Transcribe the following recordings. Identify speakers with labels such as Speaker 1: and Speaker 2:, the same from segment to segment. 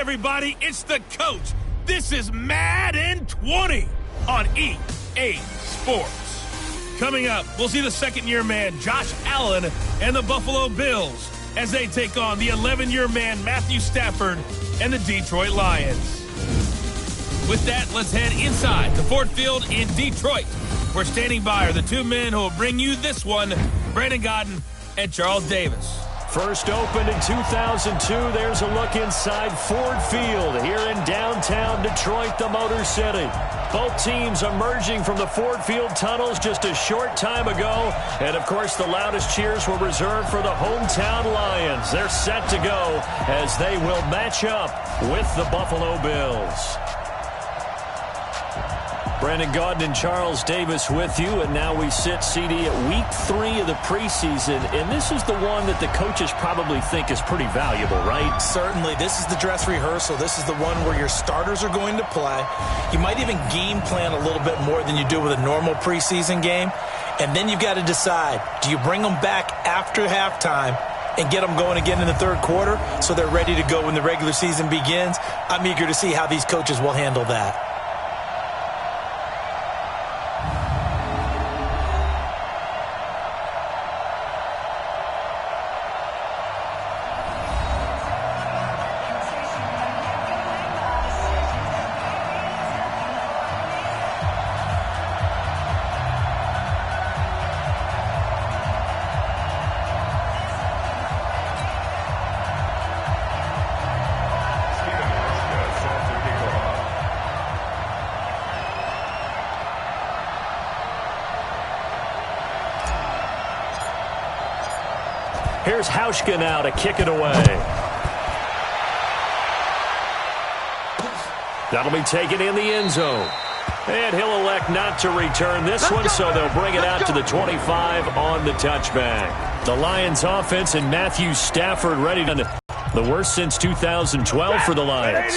Speaker 1: everybody, it's the coach. This is Madden 20 on EA Sports. Coming up, we'll see the second-year man Josh Allen and the Buffalo Bills as they take on the 11-year man Matthew Stafford and the Detroit Lions. With that, let's head inside the Ford Field in Detroit. We're standing by are the two men who will bring you this one, Brandon Godden and Charles Davis.
Speaker 2: First opened in 2002, there's a look inside Ford Field here in downtown Detroit, the Motor City. Both teams emerging from the Ford Field tunnels just a short time ago. And, of course, the loudest cheers were reserved for the hometown Lions. They're set to go as they will match up with the Buffalo Bills. Brandon Gaudin and Charles Davis with you, and now we sit, CD, at week 3 of the preseason, and this is the one that the coaches probably think is pretty valuable, right?
Speaker 3: Certainly. This is the dress rehearsal. This is the one where your starters are going to play. You might even game plan a little bit more than you do with a normal preseason game, and then you've got to decide, do you bring them back after halftime and get them going again in the third quarter so they're ready to go when the regular season begins? I'm eager to see how these coaches will handle that.
Speaker 2: Here's Hauschka now to kick it away. That'll be taken in the end zone. And he'll elect not to return this one, so they'll bring it out to the 25 on the touchback. The Lions offense and Matthew Stafford ready to the worst since 2012 for the Lions.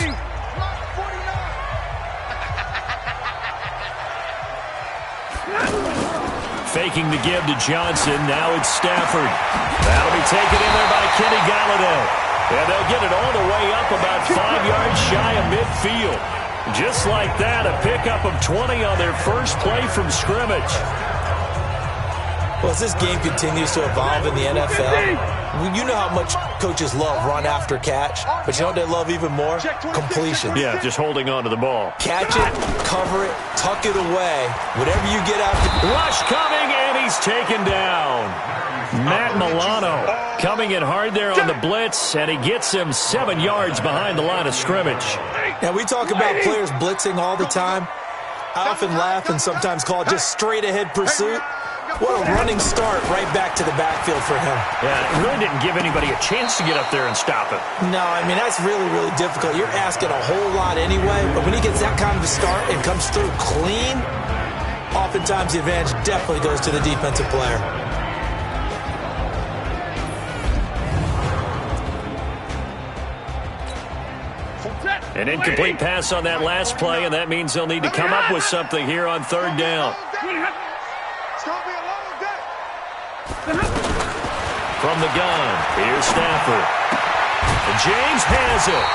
Speaker 2: Faking the give to Johnson. Now it's Stafford. That'll be taken in there by Kenny Galladay. And they'll get it all the way up about 5 yards shy of midfield. Just like that, a pickup of 20 on their first play from scrimmage.
Speaker 3: Well, as this game continues to evolve in the NFL, you know how much coaches love run after catch, but you know what they love even more? Completion.
Speaker 2: Yeah, just holding on to the ball.
Speaker 3: Catch it, cover it, tuck it away. Whatever you get after.
Speaker 2: Rush coming, and he's taken down. Matt Milano coming in hard there on the blitz, and he gets him 7 yards behind the line of scrimmage.
Speaker 3: Now, we talk about players blitzing all the time. I often laugh and sometimes call it just straight-ahead pursuit. What a running start right back to the backfield for him.
Speaker 2: Yeah, it really didn't give anybody a chance to get up there and stop it.
Speaker 3: No, I mean, that's really, really difficult. You're asking a whole lot anyway, but when he gets that kind of a start and comes through clean, oftentimes the advantage definitely goes to the defensive player.
Speaker 2: An incomplete pass on that last play, and that means they'll need to come up with something here on third down. From the gun, here's Stafford. And James has it.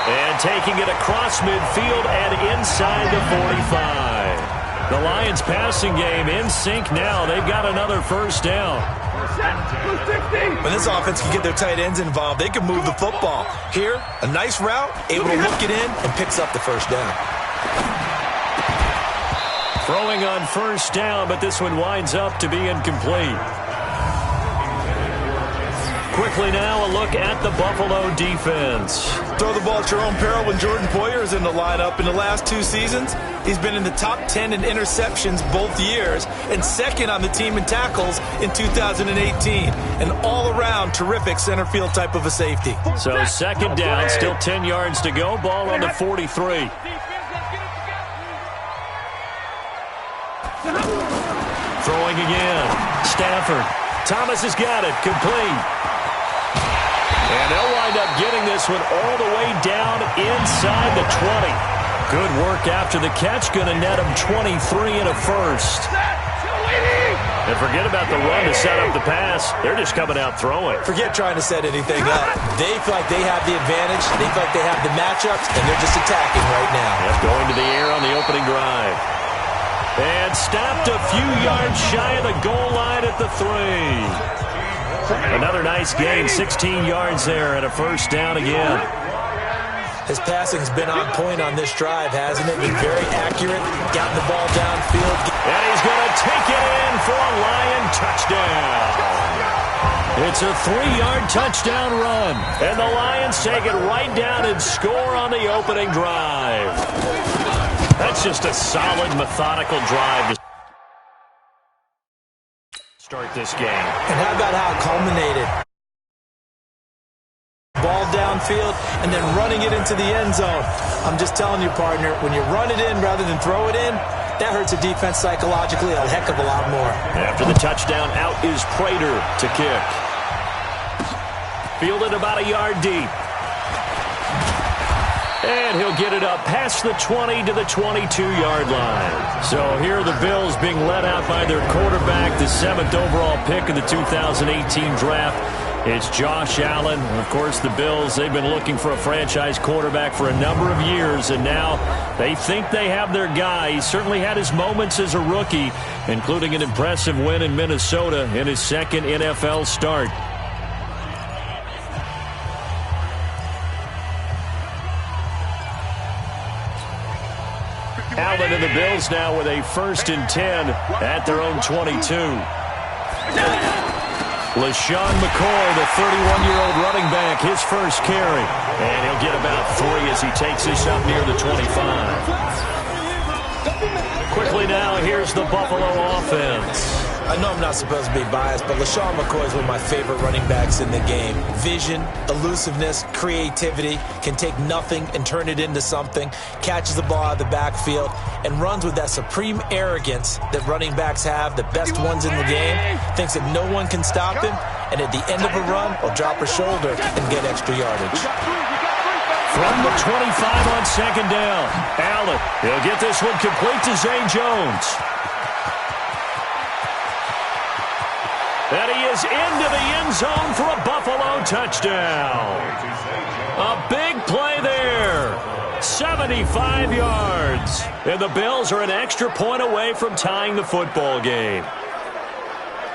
Speaker 2: And taking it across midfield and inside the 45. The Lions passing game in sync now. They've got another first down.
Speaker 3: When this offense can get their tight ends involved, they can move the football. Here, a nice route, able to hook it in, and picks up the first down.
Speaker 2: Throwing on first down, but this one winds up to be incomplete. Quickly now, a look at the Buffalo defense.
Speaker 3: Throw the ball at your own peril when Jordan Poyer is in the lineup. In the last 2 seasons, he's been in the top 10 in interceptions both years and second on the team in tackles in 2018. An all-around terrific center field type of a safety.
Speaker 2: So second down, still 10 yards to go. Ball on the 43. Throwing again. Stafford. Thomas has got it. Complete. And they'll wind up getting this one all the way down inside the 20. Good work after the catch. Going to net them 23 and a first. And forget about the run to set up the pass. They're just coming out throwing.
Speaker 3: Forget trying to set anything up. They feel like they have the advantage. They feel like they have the matchups, and they're just attacking right now.
Speaker 2: Yep, going to the air on the opening drive. And stopped a few yards shy of the goal line at the 3. Another nice gain, 16 yards there, and a first down again.
Speaker 3: His passing's been on point on this drive, hasn't it? Been very accurate, gotten the ball downfield.
Speaker 2: And he's going to take it in for a Lion touchdown. It's a 3-yard touchdown run. And the Lions take it right down and score on the opening drive. That's just a solid, methodical drive to start this game.
Speaker 3: And how about how it culminated? Ball downfield and then running it into the end zone. I'm just telling you, partner, when you run it in rather than throw it in, that hurts a defense psychologically a heck of a lot more.
Speaker 2: After the touchdown, out is Prater to kick. Fielded about a yard deep. And he'll get it up past the 20 to the 22-yard line. So here are the Bills being led out by their quarterback, the 7th overall pick of the 2018 draft. It's Josh Allen. Of course, the Bills, they've been looking for a franchise quarterback for a number of years, and now they think they have their guy. He certainly had his moments as a rookie, including an impressive win in Minnesota in his second NFL start. Allen and the Bills now with a 1st and 10 at their own 22. LaShawn McCoy, the 31-year-old running back, his first carry. And he'll get about 3 as he takes this up near the 25. Quickly now, here's the Buffalo offense.
Speaker 3: I know I'm not supposed to be biased, but LaShawn McCoy is one of my favorite running backs in the game. Vision, elusiveness, creativity, can take nothing and turn it into something, catches the ball out of the backfield, and runs with that supreme arrogance that running backs have, the best ones in the game, thinks that no one can stop him, and at the end of a run, will drop a shoulder and get extra yardage.
Speaker 2: From the 25 on 2nd down, Allen, he'll get this one complete to Zay Jones. And he is into the end zone for a Buffalo touchdown. A big play there. 75 yards. And the Bills are an extra point away from tying the football game.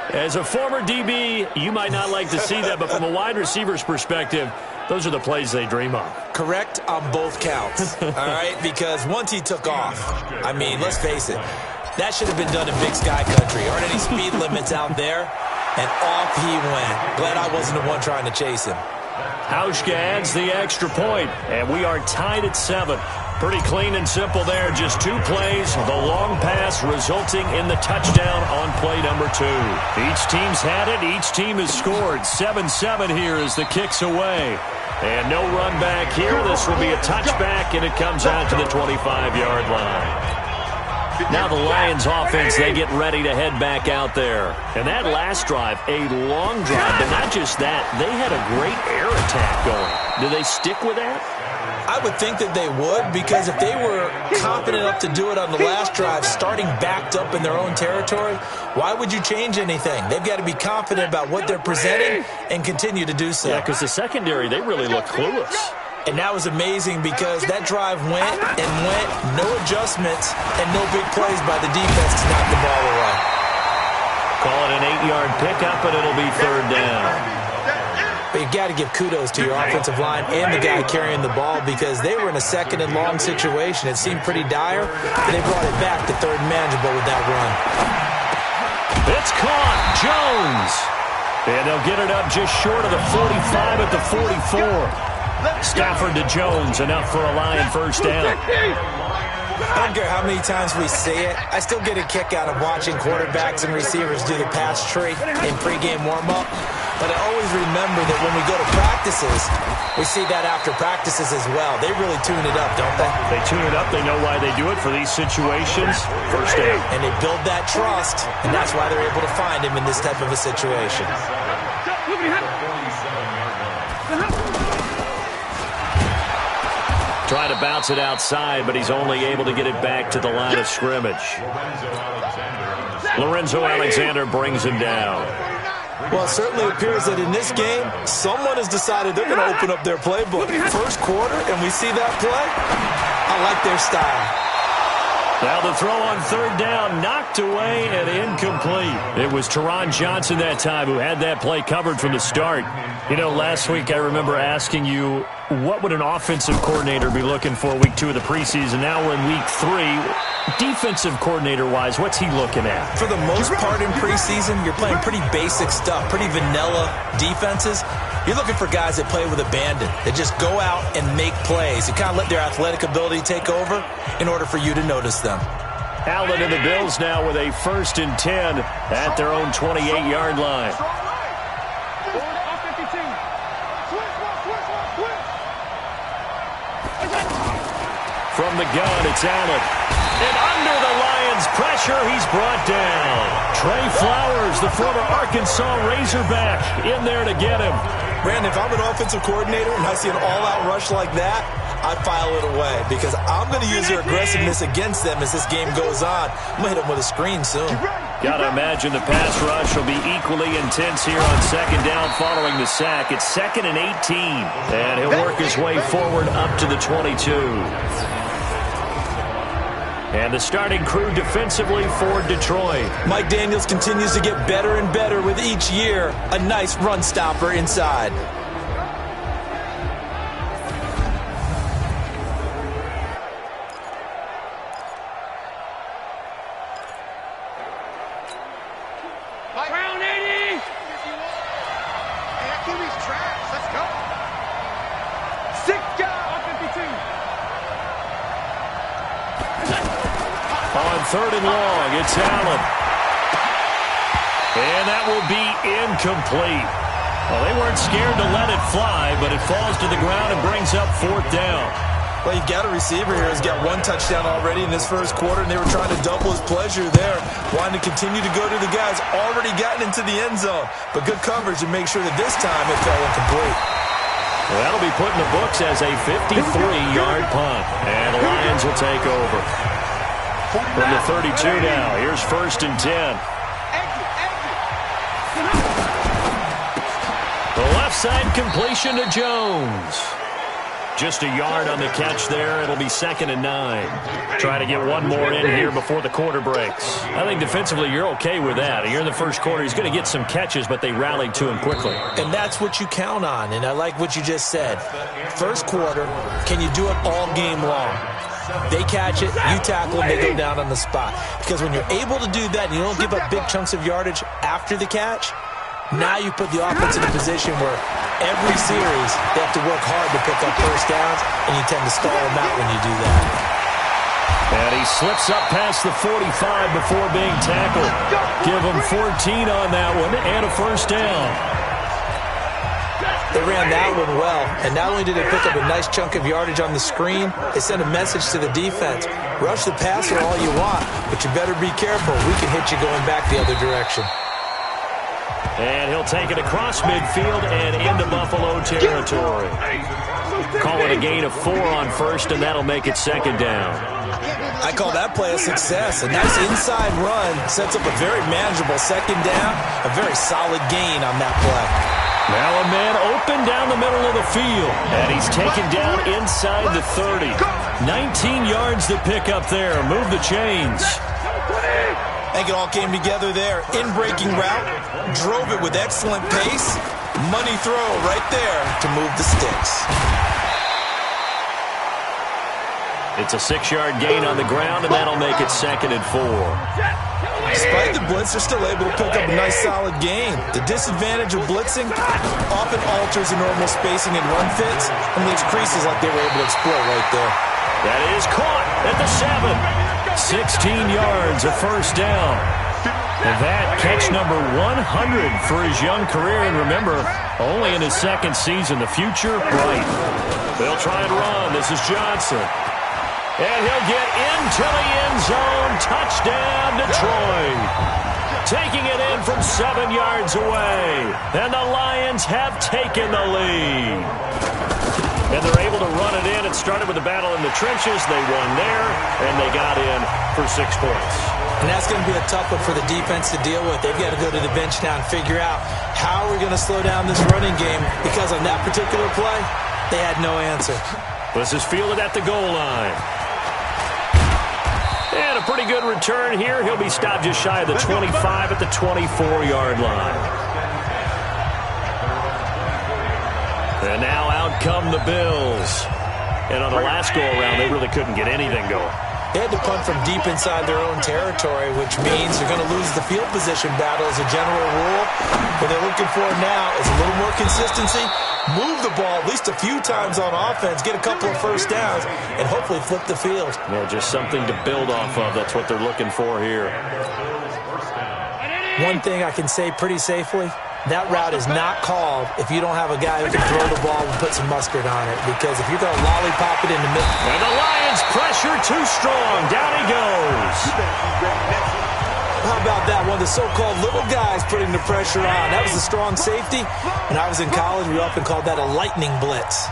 Speaker 2: As a former DB, you might not like to see that, but from a wide receiver's perspective, those are the plays they dream of.
Speaker 3: Correct on both counts, all right? Because once he took off, I mean, let's face it, that should have been done in Big Sky Country. Aren't any speed limits out there? And off he went. Glad I wasn't the one trying to chase him.
Speaker 2: Hauschka adds the extra point, and we are tied at 7. Pretty clean and simple there. Just 2 plays, the long pass resulting in the touchdown on play number 2. Each team's had it. Each team has scored. 7-7 here as the kick's away. And no run back here. This will be a touchback, and it comes out to the 25-yard line. Now the Lions offense, they get ready to head back out there. And that last drive, a long drive, but not just that. They had a great air attack going. Do they stick with that?
Speaker 3: I would think that they would, because if they were confident enough to do it on the last drive, starting backed up in their own territory, why would you change anything? They've got to be confident about what they're presenting and continue to do so.
Speaker 2: Yeah, because the secondary, they really look clueless.
Speaker 3: And that was amazing because that drive went and went, no adjustments, and no big plays by the defense to knock the ball away.
Speaker 2: Call it an 8-yard pickup, and it'll be 3rd down.
Speaker 3: But you've got to give kudos to your offensive line and the guy carrying the ball because they were in a 2nd and long situation. It seemed pretty dire, but they brought it back to 3rd and manageable with that run.
Speaker 2: It's caught. Jones. And they'll get it up just short of the 45 at the 44. Stafford to Jones, enough for a Lion first down.
Speaker 3: I don't care how many times we see it. I still get a kick out of watching quarterbacks and receivers do the pass tree in pregame warm-up. But I always remember that when we go to practices, we see that after practices as well. They really tune it up, don't they?
Speaker 2: They tune it up. They know why they do it for these situations. First down.
Speaker 3: And they build that trust, and that's why they're able to find him in this type of a situation.
Speaker 2: Trying to bounce it outside, but he's only able to get it back to the line of scrimmage. Lorenzo Alexander brings him down.
Speaker 3: Well, it certainly appears that in this game, someone has decided they're going to open up their playbook. First quarter, and we see that play. I like their style.
Speaker 2: Now the throw on third down, knocked away and incomplete. It was Teron Johnson that time who had that play covered from the start. You know, last week I remember asking you, what would an offensive coordinator be looking for week 2 of the preseason? Now we're in week 3. Defensive coordinator-wise, what's he looking at?
Speaker 3: For the most part in preseason, you're playing pretty basic stuff, pretty vanilla defenses. You're looking for guys that play with abandon, that just go out and make plays. You kind of let their athletic ability take over in order for you to notice them.
Speaker 2: Allen and the Bills now with a 1st and 10 at their own 28-yard line. From the gun, it's Allen. And under the Lions' pressure, he's brought down. Trey Flowers, the former Arkansas Razorback, in there to get him.
Speaker 3: Brandon, if I'm an offensive coordinator and I see an all-out rush like that, I file it away because I'm going to use their aggressiveness against them as this game goes on. I'm going to hit them with a screen soon.
Speaker 2: Got to imagine the pass rush will be equally intense here on 2nd down following the sack. It's 2nd and 18, and he'll work his way forward up to the 22. And the starting crew defensively for Detroit.
Speaker 3: Mike Daniels continues to get better and better with each year. A nice run stopper inside.
Speaker 4: Round 80! QB's trash. Let's go. 6 guys. 52.
Speaker 2: On 3rd and long, it's Allen. And that will be incomplete. Well, they weren't scared to let it fly, but it falls to the ground and brings up 4th down.
Speaker 3: Well, you've got a receiver here who's got 1 touchdown already in this first quarter, and they were trying to double his pleasure there, wanting to continue to go to the guys already gotten into the end zone. But good coverage to make sure that this time it fell incomplete.
Speaker 2: Well, that'll be put in the books as a 53-yard punt, and the Lions will take over. From the 32 now, here's 1st and 10. The left side completion to Jones. Just a yard on the catch there. It'll be 2nd and 9. Trying to get one more in here before the quarter breaks. I think defensively you're okay with that. You're in the first quarter. He's going to get some catches, but they rallied to him quickly.
Speaker 3: And that's what you count on, and I like what you just said. First quarter, can you do it all game long? They catch it, you tackle them, they go down on the spot. Because when you're able to do that and you don't give up big chunks of yardage after the catch, now you put the offense in a position where every series they have to work hard to pick up first downs, and you tend to stall them out when you do that.
Speaker 2: And he slips up past the 45 before being tackled. Give him 14 on that one and a 1st down.
Speaker 3: They ran that one well, and not only did they pick up a nice chunk of yardage on the screen, they sent a message to the defense. Rush the passer all you want, but you better be careful. We can hit you going back the other direction.
Speaker 2: And he'll take it across midfield and into Buffalo territory. Call it a gain of 4 on 1st, and that'll make it 2nd down.
Speaker 3: I call that play a success. A nice inside run sets up a very manageable 2nd down, a very solid gain on that play.
Speaker 2: Now a man open down the middle of the field, and he's taken down inside the 30. 19 yards to pick up there. Move the chains.
Speaker 3: I think it all came together there. In-breaking route, drove it with excellent pace. Money throw right there to move the sticks.
Speaker 2: It's a 6-yard gain on the ground, and that'll make it 2nd and 4.
Speaker 3: Despite the blitz, they're still able to pick up a nice solid gain. The disadvantage of blitzing often alters the normal spacing and run fits and leaves creases like they were able to exploit right there.
Speaker 2: That is caught at the 7. 16 yards, a 1st down. And that catch number 100 for his young career. And remember, only in his 2nd season, the future bright. They'll try and run. This is Johnson. And he'll get into the end zone. Touchdown, Detroit. Taking it in from 7 yards away. And the Lions have taken the lead. And they're able to run it in. It started with a battle in the trenches. They won there, and they got in for 6 points.
Speaker 3: And that's going to be a tough one for the defense to deal with. They've got to go to the bench now and figure out how we're going to slow down this running game, because on that particular play, they had no answer.
Speaker 2: This is fielded at the goal line. And a pretty good return here. He'll be stopped just shy of the 25 at the 24-yard line. And now out come the Bills. And on the last go-around, they really couldn't get anything going.
Speaker 3: They had to punt from deep inside their own territory, which means they're going to lose the field position battle as a general rule. What they're looking for now is a little more consistency, move the ball at least a few times on offense, get a couple of first downs, and hopefully flip the field.
Speaker 2: Yeah, just something to build off of. That's what they're looking for here.
Speaker 3: One thing I can say pretty safely, that route is not called if you don't have a guy who can throw the ball and put some mustard on it. Because if you're going to lollipop it in the middle.
Speaker 2: And the Lions pressure too strong. Down he goes.
Speaker 3: How about that? One of the so-called little guys putting the pressure on. That was a strong safety. When I was in college, we often called that a lightning blitz.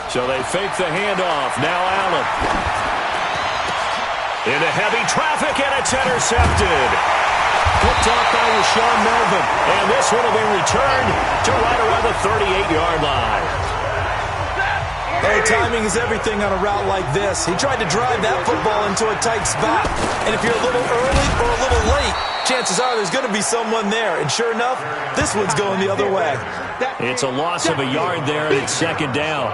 Speaker 2: So they fake the handoff. Now Allen. Into heavy traffic, and it's intercepted. Picked off by Rashawn Melvin. And this one will be returned to right around the 38-yard line.
Speaker 3: Oh, timing is everything on a route like this. He tried to drive that football into a tight spot. And if you're a little early or a little late, chances are there's going to be someone there. And sure enough, this one's going the other way.
Speaker 2: It's a loss of a yard there, and it's second down.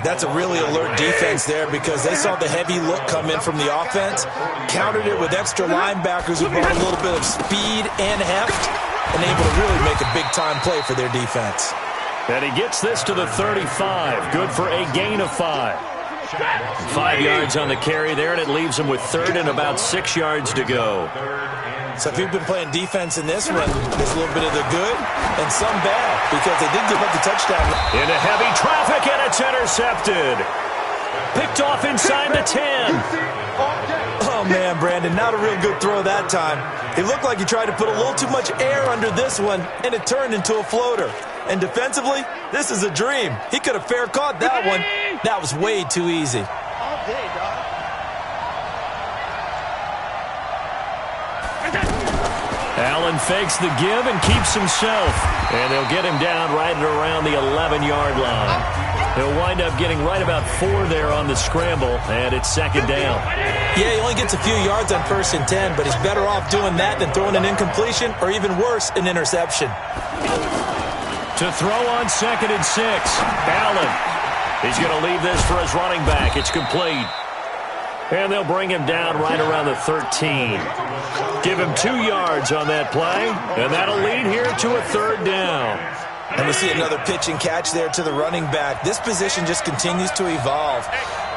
Speaker 3: That's a really alert defense there, because they saw the heavy look come in from the offense, countered it with extra linebackers who brought a little bit of speed and heft, and able to really make a big-time play for their defense.
Speaker 2: And he gets this to the 35. Good for a gain of 5. 5 yards on the carry there, and it leaves him with third and about 6 yards to go.
Speaker 3: So if you've been playing defense in this one, there's a little bit of the good and some bad, because they did give up the touchdown.
Speaker 2: Into heavy traffic, and it's intercepted. Picked off inside the 10.
Speaker 3: Oh, man, Brandon, not a real good throw that time. It looked like he tried to put a little too much air under this one, and it turned into a floater. And defensively, this is a dream. He could have fair caught that one. That was way too easy.
Speaker 4: All day, dog.
Speaker 2: Allen fakes the give and keeps himself. And they'll get him down right around the 11-yard line. He'll wind up getting right about 4 there on the scramble, and it's second down.
Speaker 3: Yeah, he only gets a few yards on 1st and 10, but he's better off doing that than throwing an incompletion, or even worse, an interception.
Speaker 2: To throw on 2nd and 6, Allen. He's going to leave this for his running back. It's complete. And they'll bring him down right around the 13. Give him 2 yards on that play, and that'll lead here to a third down.
Speaker 3: And we see another pitch and catch there to the running back. This position just continues to evolve.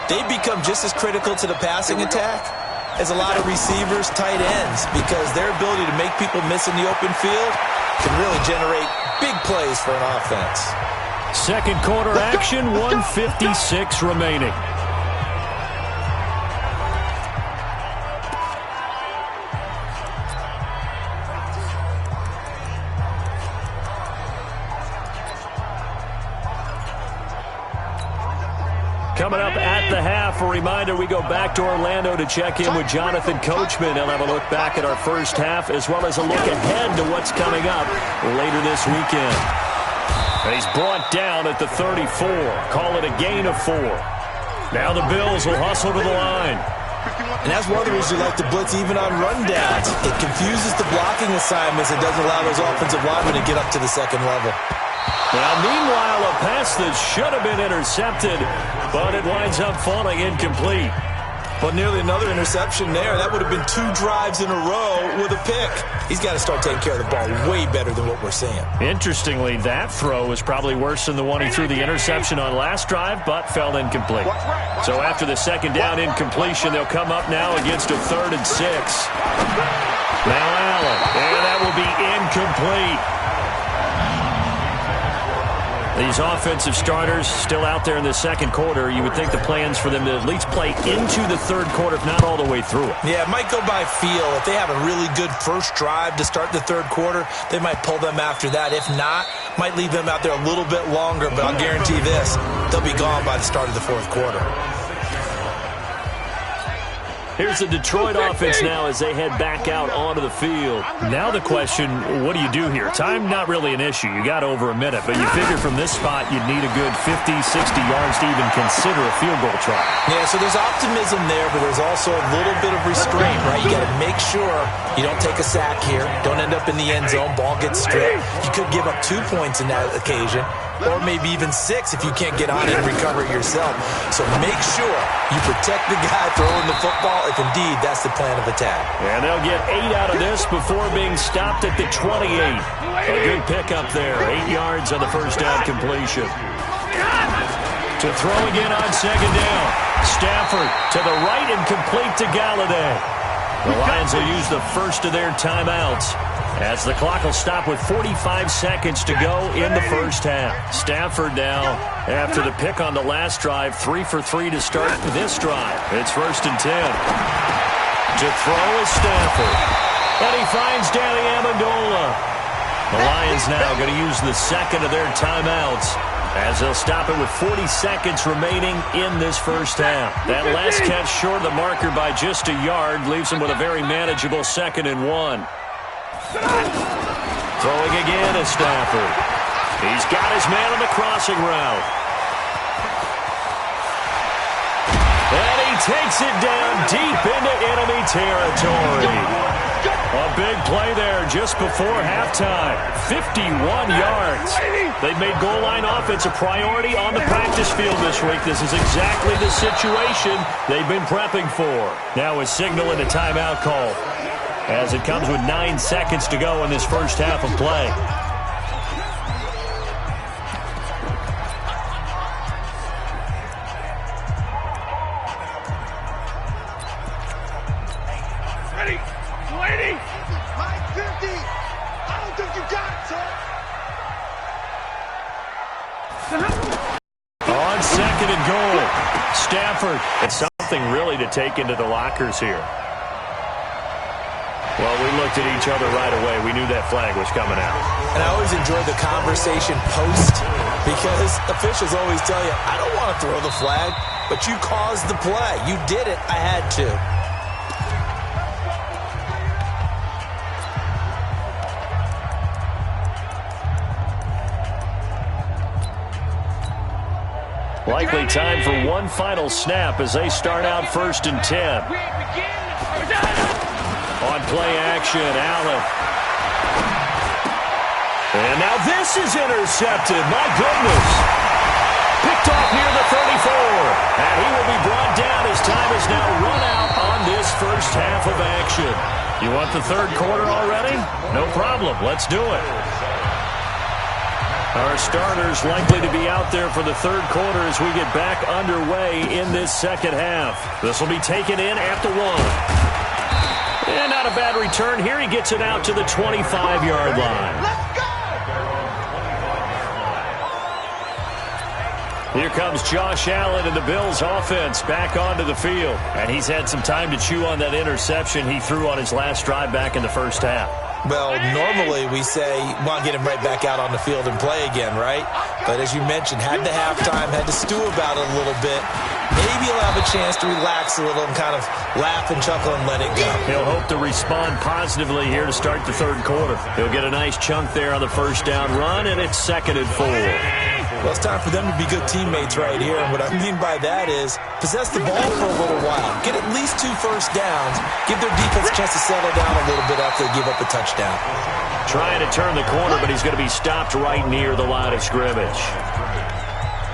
Speaker 3: They become just as critical to the passing attack as a lot of receivers, tight ends, because their ability to make people miss in the open field can really generate big plays for an offense.
Speaker 2: Second quarter action, 1:56 remaining. Coming up at the half, a reminder, we go back to Orlando to check in with Jonathan Coachman. He'll have a look back at our first half, as well as a look ahead to what's coming up later this weekend. And he's brought down at the 34. Call it a gain of 4. Now the Bills will hustle to the line.
Speaker 3: And that's one of the reasons you like to blitz even on rundowns. It confuses the blocking assignments. It doesn't allow those offensive linemen to get up to the second level.
Speaker 2: Now, meanwhile, a pass that should have been intercepted, but it winds up falling incomplete.
Speaker 3: But nearly another interception there. That would have been 2 drives in a row with a pick. He's got to start taking care of the ball way better than what we're seeing.
Speaker 2: Interestingly, that throw was probably worse than the one he threw the interception on last drive, but fell incomplete. So after the second down incompletion, they'll come up now against a 3rd and 6. Now Allen, and that will be incomplete. These offensive starters still out there in the second quarter. You would think the plans for them to at least play into the third quarter, if not all the way through it.
Speaker 3: Yeah, it might go by feel. If they have a really good first drive to start the third quarter, they might pull them after that. If not, might leave them out there a little bit longer, but I'll guarantee this, they'll be gone by the start of the fourth quarter.
Speaker 2: Here's the Detroit offense now as they head back out onto the field.
Speaker 1: Now the question, what do you do here? Time not really an issue. You got over a minute, but you figure from this spot you'd need a good 50, 60 yards to even consider a field goal try.
Speaker 3: Yeah, so there's optimism there, but there's also a little bit of restraint, right? You got to make sure you don't take a sack here, don't end up in the end zone, ball gets stripped. You could give up 2 points in that occasion, or maybe even 6 if you can't get on it and recover it yourself. So make sure you protect the guy throwing the football if indeed that's the plan of attack.
Speaker 2: And they'll get 8 out of this before being stopped at the 28. A good pickup there. 8 yards on the first down completion. To throw again on second down. Stafford to the right and complete to Galladay. The Lions will use the first of their timeouts as the clock will stop with 45 seconds to go in the first half. Stafford now, after the pick on the last drive, 3 for 3 to start this drive. It's 1st and 10. To throw is Stafford. And he finds Danny Amendola. The Lions now going to use the second of their timeouts as they'll stop it with 40 seconds remaining in this first half. That last catch short of the marker by just a yard leaves them with a very manageable 2nd and 1. Throwing again is Stafford. He's got his man on the crossing route. And he takes it down deep into enemy territory. A big play there just before halftime. 51 yards. They've made goal line offense a priority on the practice field this week. This is exactly the situation they've been prepping for. Now a signal and a timeout call, as it comes with 9 seconds to go in this first half of play.
Speaker 4: Ready? 280. 950. I don't think you got it, sir.
Speaker 2: On 2nd and goal, Stafford. It's something really to take into the lockers here. Well, we looked at each other right away. We knew that flag was coming out.
Speaker 3: And I always enjoy the conversation post, because officials always tell you, I don't want to throw the flag, but you caused the play. You did it. I had to.
Speaker 2: Likely time for one final snap as they start out 1st and 10. On play action, Allen. And now this is intercepted. My goodness. Picked off near the 34. And he will be brought down as time is now run out on this first half of action. You want the third quarter already? No problem. Let's do it. Our starters likely to be out there for the third quarter as we get back underway in this second half. This will be taken in at the 1. And not a bad return here. He gets it out to the 25-yard line. Here comes Josh Allen and the Bills offense back onto the field. And he's had some time to chew on that interception he threw on his last drive back in the first half.
Speaker 3: Well, normally we say, want to get him right back out on the field and play again, right? But as you mentioned, had the halftime, had to stew about it a little bit. Maybe he'll have a chance to relax a little and kind of laugh and chuckle and let it go.
Speaker 2: He'll hope to respond positively here to start the third quarter. He'll get a nice chunk there on the first down run, and it's 2nd and 4.
Speaker 3: Well, it's time for them to be good teammates right here. And what I mean by that is possess the ball for a little while. Get at least 2 first downs. Give their defense a chance to settle down a little bit after they give up a touchdown.
Speaker 2: Trying to turn the corner, but he's going to be stopped right near the line of scrimmage.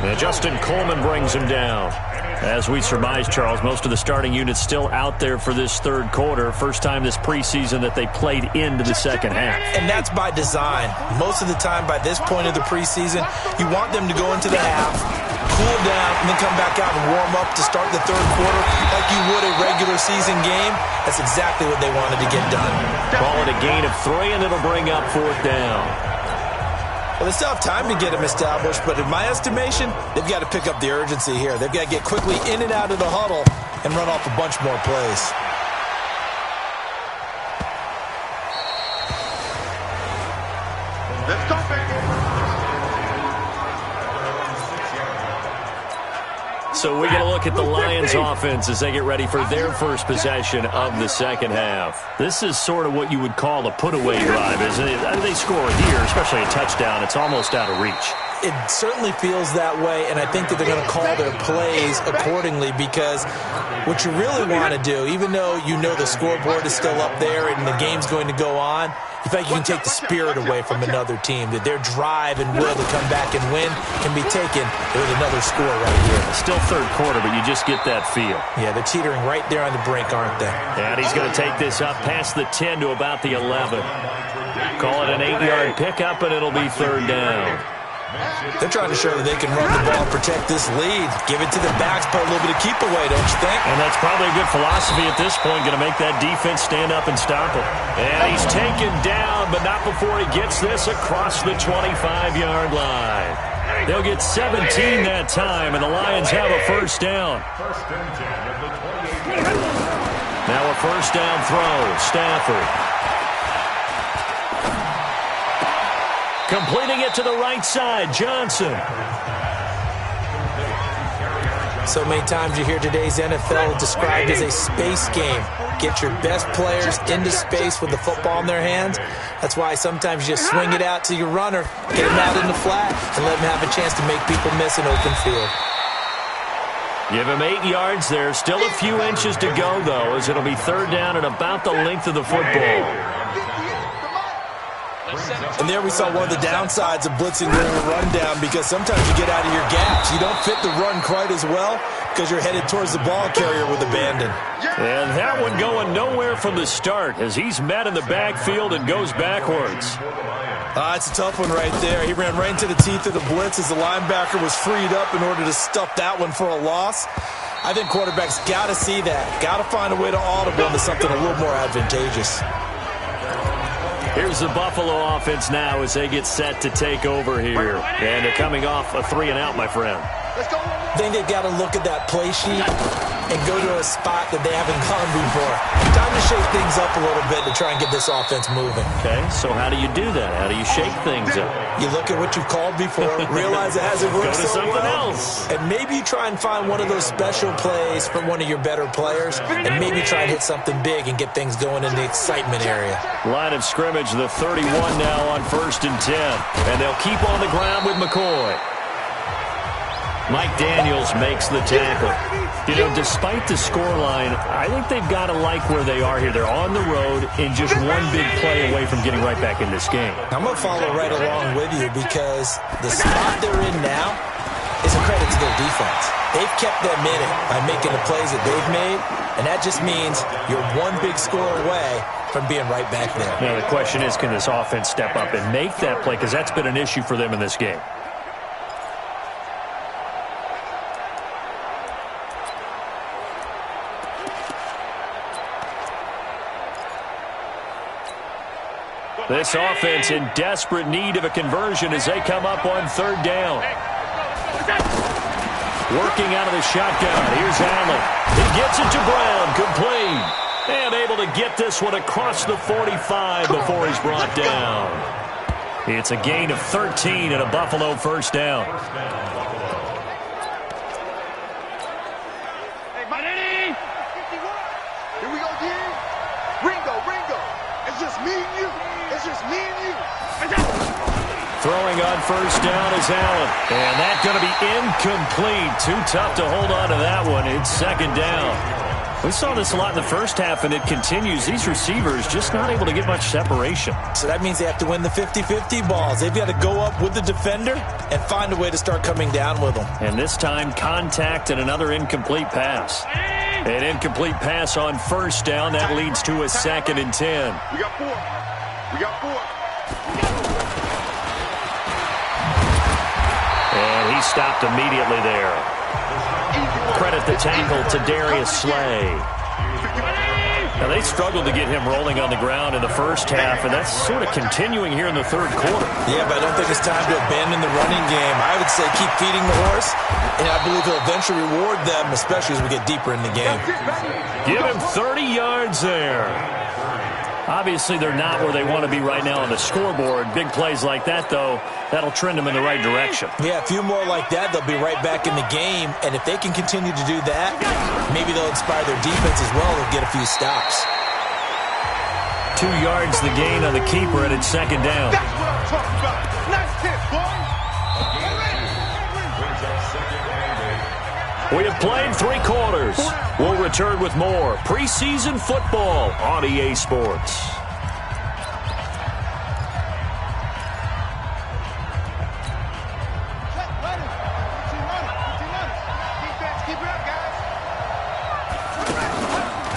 Speaker 2: And Justin Coleman brings him down. As we surmise, Charles, most of the starting units still out there for this third quarter. First time this preseason that they played into the second half.
Speaker 3: And that's by design. Most of the time by this point of the preseason, you want them to go into the half, cool down, and then come back out and warm up to start the third quarter like you would a regular season game. That's exactly what they wanted to get done.
Speaker 2: Call it a gain of 3, and it'll bring up 4th down.
Speaker 3: Well, they still have time to get him established, but in my estimation, they've got to pick up the urgency here. They've got to get quickly in and out of the huddle and run off a bunch more plays.
Speaker 4: Let's go, baby.
Speaker 2: So we get a look at the Lions offense as they get ready for their first possession of the second half. This is sort of what you would call a put-away drive, isn't it? They score here, especially a touchdown. It's almost out of reach.
Speaker 3: It certainly feels that way, and I think that they're going to call their plays accordingly, because what you really want to do, even though you know the scoreboard is still up there and the game's going to go on, you think you can take the spirit away from another team, that their drive and will to come back and win can be taken with another score right here.
Speaker 2: Still third quarter, but you just get that feel.
Speaker 3: Yeah, they're teetering right there on the brink, aren't they?
Speaker 2: And he's going to take this up past the 10 to about the 11. Call it an 8-yard pickup, and it'll be third down.
Speaker 3: They're trying to show that they can run the ball and protect this lead. Give it to the backs, put a little bit of keep away, don't you think?
Speaker 2: And that's probably a good philosophy at this point, going to make that defense stand up and stop him. And he's taken down, but not before he gets this across the 25-yard line. They'll get 17 that time, and the Lions have a first down. Now a first down throw, Stafford. Completing it to the right side, Johnson.
Speaker 3: So many times you hear today's NFL described as a space game. Get your best players into space with the football in their hands. That's why sometimes you just swing it out to your runner, get him out in the flat, and let him have a chance to make people miss an open field.
Speaker 2: Give him 8 yards there. Still a few inches to go, though, as it'll be third down at about the length of the football.
Speaker 3: And there we saw one of the downsides of blitzing during a rundown, because sometimes you get out of your gaps. You don't fit the run quite as well because you're headed towards the ball carrier with abandon.
Speaker 2: And that one going nowhere from the start as he's met in the backfield and goes backwards.
Speaker 3: It's a tough one right there. He ran right into the teeth of the blitz as the linebacker was freed up in order to stuff that one for a loss. I think quarterbacks got to see that. Got to find a way to audible into something a little more advantageous.
Speaker 2: Here's the Buffalo offense now as they get set to take over here. And they're coming off a 3-and-out, my friend.
Speaker 3: I think they've got to look at that play sheet and go to a spot that they haven't gone before. Time to shake things up a little bit to try and get this offense moving.
Speaker 2: Okay, so how do you do that? How do you shake things up?
Speaker 3: You look at what you've called before, realize it hasn't worked so well.
Speaker 2: Go to something else.
Speaker 3: And maybe you try and find one of those special plays from one of your better players, and maybe try and hit something big and get things going in the excitement area.
Speaker 2: Line of scrimmage, the 31 now on 1st and 10. And they'll keep on the ground with McCoy. Mike Daniels makes the tackle. You know, despite the scoreline, I think they've got to like where they are here. They're on the road and just one big play away from getting right back in this game.
Speaker 3: I'm going to follow right along with you, because the spot they're in now is a credit to their defense. They've kept them in it by making the plays that they've made, and that just means you're one big score away from being right back there.
Speaker 2: Now, the question is, can this offense step up and make that play? Because that's been an issue for them in this game. This offense in desperate need of a conversion as they come up on third down. Working out of the shotgun. Here's Allen. He gets it to Brown. Complete. And able to get this one across the 45 before he's brought down. It's a gain of 13 and a Buffalo first down.
Speaker 4: Hey, Manny! Here we go, again. Ringo. It's just me and you. It's just me and you.
Speaker 2: Throwing on first down is Allen. And that's going to be incomplete. Too tough to hold on to that one. It's second down. We saw this a lot in the first half, and it continues. These receivers just not able to get much separation.
Speaker 3: So that means they have to win the 50-50 balls. They've got to go up with the defender and find a way to start coming down with them.
Speaker 2: And this time, contact and another incomplete pass. An incomplete pass on first down. That leads to a 2nd and 10.
Speaker 4: We got four.
Speaker 2: And he stopped immediately there. Credit the tackle to Darius Slay. Now, they struggled to get him rolling on the ground in the first half, and that's sort of continuing here in the third quarter.
Speaker 3: Yeah, but I don't think it's time to abandon the running game. I would say keep feeding the horse, and I believe he'll eventually reward them, especially as we get deeper in the game.
Speaker 2: Give him 30 yards there. Obviously, they're not where they want to be right now on the scoreboard. Big plays like that, though, that'll trend them in the right direction.
Speaker 3: Yeah, a few more like that, they'll be right back in the game. And if they can continue to do that, maybe they'll inspire their defense as well. They'll get a few stops.
Speaker 2: 2 yards the gain on the keeper, and it's second down.
Speaker 4: That's what I'm talking about. Nice hit, boy.
Speaker 2: We have played 3 quarters. We'll return with more preseason football on EA Sports.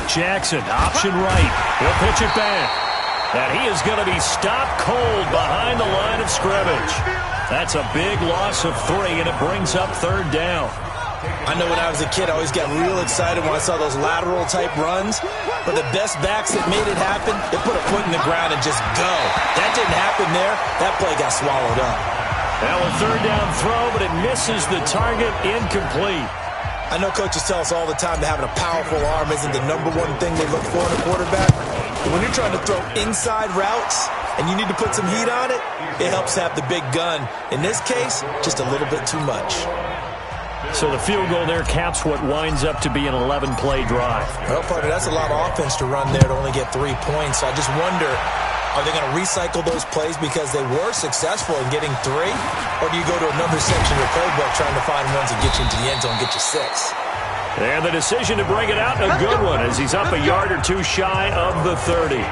Speaker 2: Jackson, option right. He'll pitch it back. And he is going to be stopped cold behind the line of scrimmage. That's a big loss of 3, and it brings up third down.
Speaker 3: I know when I was a kid, I always got real excited when I saw those lateral-type runs. But the best backs that made it happen, they put a foot in the ground and just go. That didn't happen there. That play got swallowed up.
Speaker 2: Now a third down throw, but it misses the target, incomplete.
Speaker 3: I know coaches tell us all the time that having a powerful arm isn't the #1 thing they look for in a quarterback. But when you're trying to throw inside routes and you need to put some heat on it, it helps have the big gun. In this case, just a little bit too much.
Speaker 2: So the field goal there caps what winds up to be an 11-play drive.
Speaker 3: Well, partner, that's a lot of offense to run there to only get 3 points. So I just wonder, are they going to recycle those plays because they were successful in getting 3? Or do you go to another section of your playbook trying to find ones that get you into the end zone and get you 6?
Speaker 2: And the decision to bring it out, a good one, as he's up a yard or 2 shy of the 30.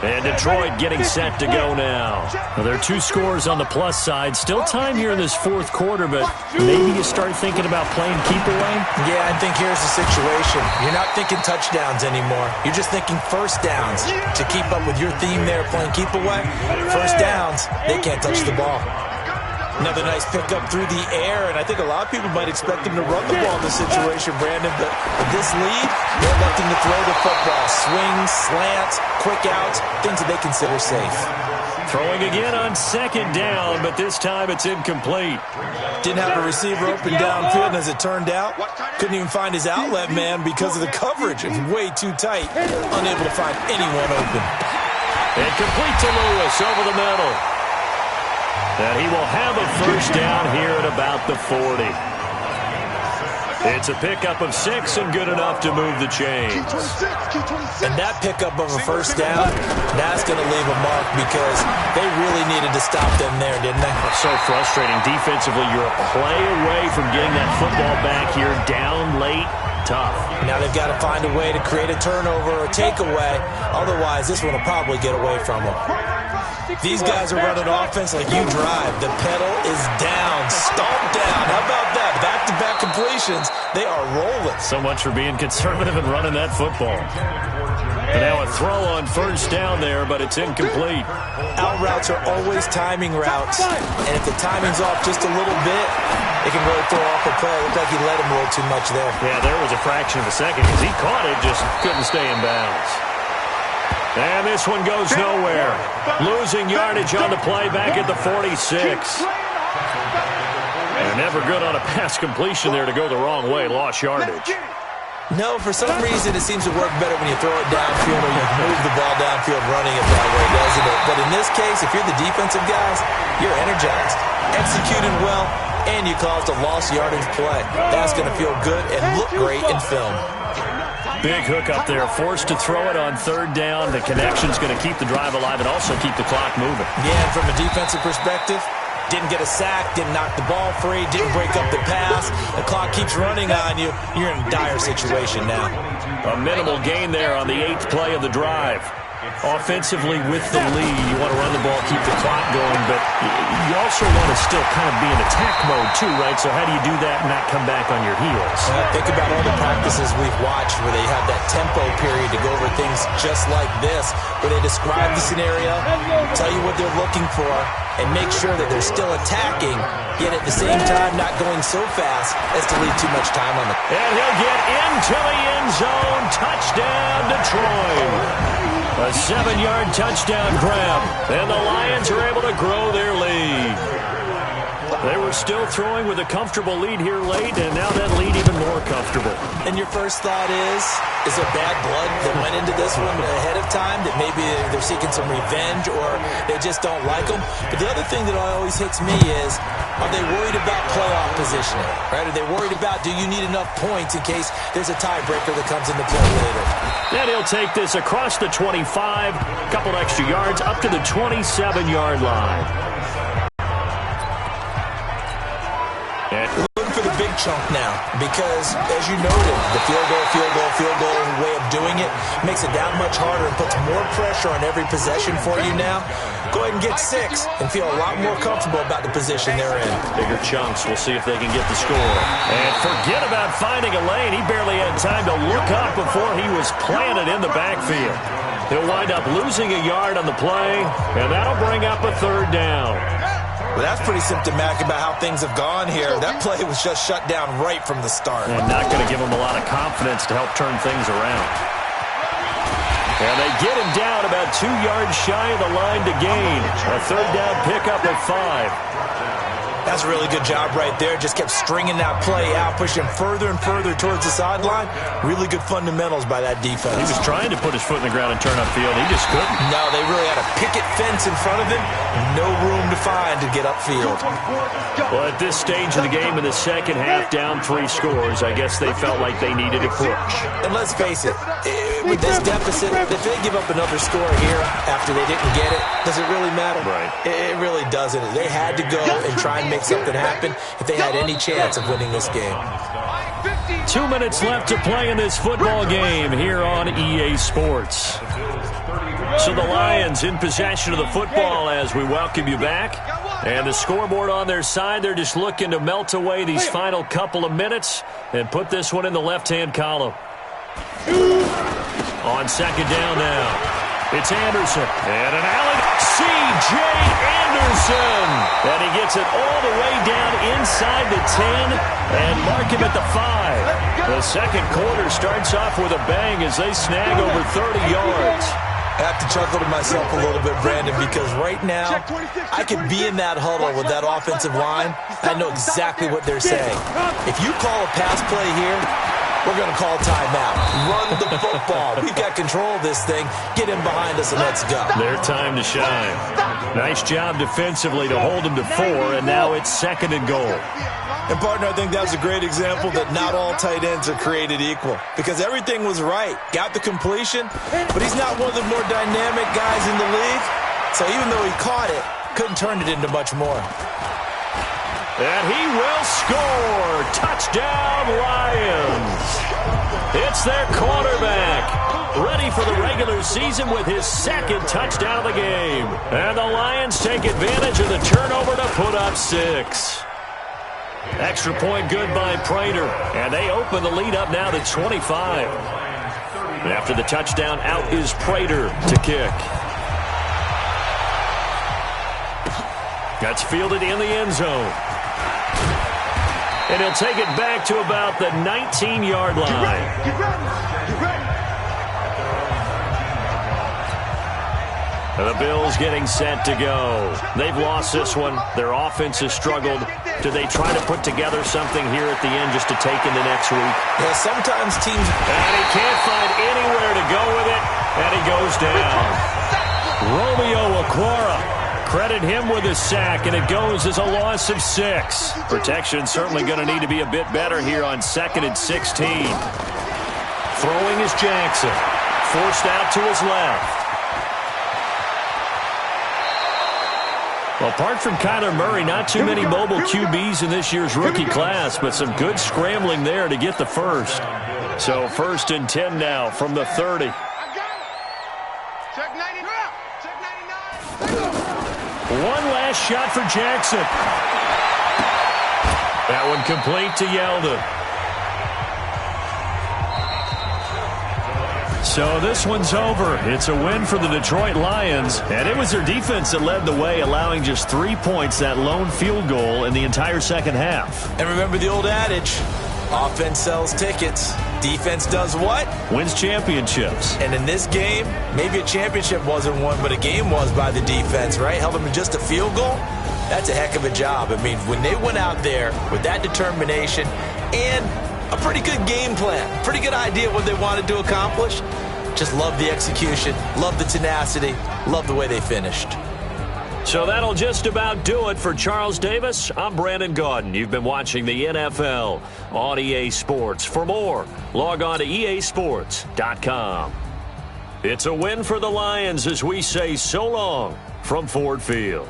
Speaker 2: And Detroit getting set to go now. Well, there are 2 scores on the plus side. Still time here in this 4th quarter, but maybe you start thinking about playing keep away?
Speaker 3: Yeah, I think here's the situation. You're not thinking touchdowns anymore. You're just thinking first downs. To keep up with your theme there, playing keep away, first downs, they can't touch the ball. Another nice pickup through the air, and I think a lot of people might expect him to run the ball in this situation, Brandon, but with this lead, they're electing to throw the football. Swings, slants, quick outs, things that they consider safe.
Speaker 2: Throwing again on second down, but this time it's incomplete.
Speaker 3: Didn't have a receiver open downfield, and as it turned out, couldn't even find his outlet man because of the coverage. It was way too tight, unable to find anyone open.
Speaker 2: And complete to Lewis over the middle. And he will have a first down here at about the 40. It's a pickup of 6 and good enough to move the chains.
Speaker 3: And that pickup of a first down, that's going to leave a mark because they really needed to stop them there, didn't they?
Speaker 2: So frustrating. Defensively, you're a play away from getting that football back here down late. Tough.
Speaker 3: Now they've got to find a way to create a turnover or takeaway. Otherwise, this one will probably get away from them. These guys are running offense like you drive. The pedal is down, stomped down. How about that? Back-to-back completions. They are rolling.
Speaker 2: So much for being conservative and running that football. And now a throw on first down there, but it's incomplete.
Speaker 3: Out routes are always timing routes. And if the timing's off just a little bit, it can really throw off a play. It looked like he let him roll too much there.
Speaker 2: Yeah, there was a fraction of a second because he caught it, just couldn't stay in bounds. And this one goes nowhere. Losing yardage on the play back at the 46. And never good on a pass completion there to go the wrong way. Lost yardage.
Speaker 3: No, for some reason it seems to work better when you throw it downfield or you move the ball downfield running it that way, doesn't it? But in this case, if you're the defensive guys, you're energized, executed well, and you caused a lost yardage play. That's going to feel good and look great in film.
Speaker 2: Big hook up there, forced to throw it on third down. The connection's going to keep the drive alive and also keep the clock moving.
Speaker 3: Yeah, and from a defensive perspective, didn't get a sack, didn't knock the ball free, didn't break up the pass. The clock keeps running on you. You're in a dire situation now.
Speaker 2: A minimal gain there on the 8th play of the drive. Offensively with the lead, you want to run the ball, keep the clock going, but you also want to still kind of be in attack mode too, right? So how do you do that and not come back on your heels?
Speaker 3: Think about all the practices we've watched where they have that tempo period to go over things just like this, where they describe the scenario, tell you what they're looking for, and make sure that they're still attacking, yet at the same time not going so fast as to leave too much time on the...
Speaker 2: And he'll get into the end zone. Touchdown, Detroit. A 7-yard touchdown grab, and the Lions are able to grow their lead. They were still throwing with a comfortable lead here late, and now that lead even more comfortable.
Speaker 3: And your first thought is there bad blood that went into this one ahead of time, that maybe they're seeking some revenge or they just don't like them? But the other thing that always hits me is, are they worried about playoff positioning? Right? Are they worried about, do you need enough points in case there's a tiebreaker that comes into play later?
Speaker 2: And he'll take this across the 25, a couple extra yards, up to the 27-yard line.
Speaker 3: Looking for the big chunk now because, as you noted, the field goal way of doing it makes it that much harder and puts more pressure on every possession for you now. Go ahead and get 6 and feel a lot more comfortable about the position they're in.
Speaker 2: Bigger chunks. We'll see if they can get the score. And forget about finding a lane. He barely had time to look up before he was planted in the backfield. He'll wind up losing a yard on the play, and that'll bring up a 3rd down.
Speaker 3: Well, that's pretty symptomatic about how things have gone here. That play was just shut down right from the start.
Speaker 2: And not going to give him a lot of confidence to help turn things around. And they get him down about 2 yards shy of the line to gain. A 3rd down pickup at 5.
Speaker 3: That's a really good job right there. Just kept stringing that play out, pushing further and further towards the sideline. Really good fundamentals by that defense.
Speaker 2: He was trying to put his foot in the ground and turn upfield. He just couldn't.
Speaker 3: No, they really had a picket fence in front of him. No room to find to get upfield.
Speaker 2: Well, at this stage of the game in the second half, down 3 scores, I guess they felt like they needed a push.
Speaker 3: And let's face it, with this deficit, if they give up another score here after they didn't get it, does it really matter?
Speaker 2: Right.
Speaker 3: It really doesn't. They had to go and try and make something happen if they had any chance of winning this game.
Speaker 2: 2 minutes left to play in this football game here on EA Sports. So the Lions in possession of the football as we welcome you back. And the scoreboard on their side, they're just looking to melt away these final couple of minutes and put this one in the left-hand column. On 2nd down now. It's Anderson. And an alley. C.J. Anderson. And he gets it all the way down inside the 10 and mark him at the 5. The second quarter starts off with a bang as they snag over 30 yards.
Speaker 3: I have to chuckle to myself a little bit, Brandon, because right now I could be in that huddle with that offensive line. I know exactly what they're saying. If you call a pass play here, we're going to call timeout. Run the football. We've got control of this thing. Get in behind us and let's go.
Speaker 2: Their time to shine. Nice job defensively to hold them to 4, and now it's 2nd and goal.
Speaker 3: And, partner, I think that was a great example that not all tight ends are created equal because everything was right. Got the completion, but he's not one of the more dynamic guys in the league. So even though he caught it, couldn't turn it into much more.
Speaker 2: And he will score. Touchdown, Lions. It's their quarterback. Ready for the regular season with his 2nd touchdown of the game. And the Lions take advantage of the turnover to put up 6. Extra point good by Prater. And they open the lead up now to 25. And after the touchdown, out is Prater to kick. That's fielded in the end zone. And he'll take it back to about the 19-yard line.
Speaker 4: Get ready.
Speaker 2: The Bills getting set to go. They've lost this one. Their offense has struggled. Do they try to put together something here at the end just to take into next week?
Speaker 3: Yeah, sometimes teams...
Speaker 2: And he can't find anywhere to go with it. And he goes down. Romeo Okwara. Credit him with a sack, and it goes as a loss of 6. Protection certainly going to need to be a bit better here on 2nd and 16. Throwing is Jackson. Forced out to his left. Well, apart from Kyler Murray, not too many mobile QBs in this year's rookie class, but some good scrambling there to get the first. So 1st and 10 now from the 30.
Speaker 4: Check 99. Check 99.
Speaker 2: One last shot for Jackson. That one complete to Yeldon. So this one's over. It's a win for the Detroit Lions, and it was their defense that led the way, allowing just 3 points, that lone field goal in the entire second half.
Speaker 3: And remember the old adage, offense sells tickets. Defense does what?
Speaker 2: Wins championships.
Speaker 3: And in this game, maybe a championship wasn't won, but a game was by the defense, right? Held them to just a field goal. that's a heck of a job. I mean, when they went out there with that determination and a pretty good game plan, pretty good idea what they wanted to accomplish, just love the execution, love the tenacity, love the way they finished.
Speaker 2: So that'll just about do it for Charles Davis. I'm Brandon Gaudin. You've been watching the NFL on EA Sports. For more, log on to easports.com. It's a win for the Lions as we say so long from Ford Field.